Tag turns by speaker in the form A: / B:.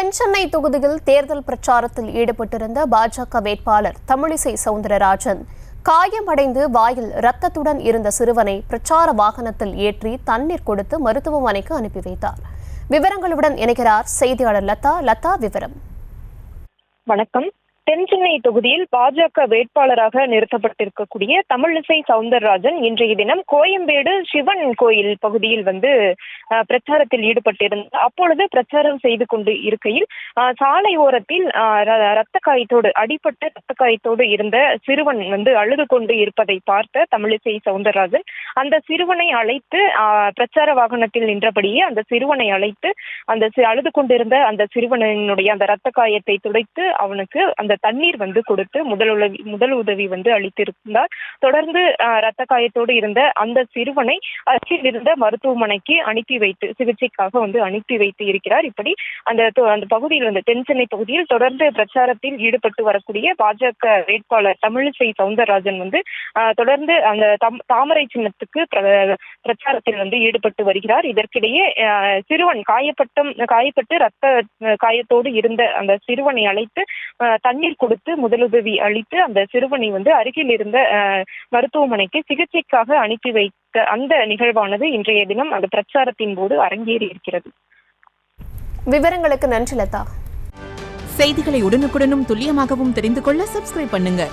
A: தென்சென்னை தொகுதியில் தேர்தல் பிரச்சாரத்தில் ஈடுபட்டிருந்த பாஜக வேட்பாளர் தமிழிசை சவுந்தரராஜன் காயமடைந்து வாயில் ரத்தத்துடன் இருந்த சிறுவனை பிரச்சார வாகனத்தில் ஏற்றி தண்ணீர் கொடுத்து மருத்துவமனைக்கு அனுப்பி வைத்தார். விவரங்களுடன் இணைக்கிறார் செய்தியாளர் லதா. விவரம்.
B: வணக்கம். தென்சென்னை தொகுதியில் பாஜக வேட்பாளராக நிறுத்தப்பட்டிருக்கக்கூடிய தமிழிசை சவுந்தரராஜன் இன்றைய தினம் கோயம்பேடு சிவன் கோயில் பகுதியில் பிரச்சாரத்தில் ஈடுபட்டிருந்தார். அப்பொழுது பிரச்சாரம் செய்து கொண்டு இருக்கையில் சாலை ஓரத்தில் அடிபட்ட ரத்த காயத்தோடு இருந்த சிறுவன் அழுது கொண்டு இருப்பதை பார்த்த தமிழிசை சவுந்தரராஜன் அந்த சிறுவனை அழைத்து பிரச்சார வாகனத்தில் நின்றபடியே அந்த சிறுவனை அழைத்து அழுது கொண்டிருந்த அந்த சிறுவனுடைய அந்த ரத்த காயத்தை துடைத்து அவனுக்கு அந்த தண்ணீர் கொடுத்து முதல் உதவி அளித்திருந்தார். தொடர்ந்து ரத்த காயத்தோடு இருந்த அந்த சிறுவனை அருகில் இருந்த மருத்துவமனைக்கு சிகிச்சைக்காக அனுப்பி வைத்து இருக்கிறார். இப்படி அந்த பகுதியில் தென்சென்னை பகுதியில் தொடர்ந்து பிரச்சாரத்தில் ஈடுபட்டு வரக்கூடிய பாஜக வேட்பாளர் தமிழிசை சவுந்தரராஜன் தொடர்ந்து அந்த தாமரை சின்னத்துக்கு பிரச்சாரத்தில் ஈடுபட்டு வருகிறார். இதற்கிடையே சிறுவன் காயப்பட்டு ரத்த காயத்தோடு இருந்த அந்த சிறுவனை அழைத்து தண்ணீர் கொடுத்து முதலுதவி அளித்து அந்த சிறுவனை அருகில் இருந்த மருத்துவமனைக்கு சிகிச்சைக்காக அனுப்பி வைத்த அந்த நிகழ்வானது இன்றைய தினம் அந்த பிரச்சாரத்தின் போது அரங்கேறி இருக்கிறது.
A: விவரங்களுக்கு நன்றி லதா.
C: செய்திகளை உடனுக்குடனும் துல்லியமாகவும் தெரிந்து கொள்ள சப்ஸ்கிரைப் பண்ணுங்க.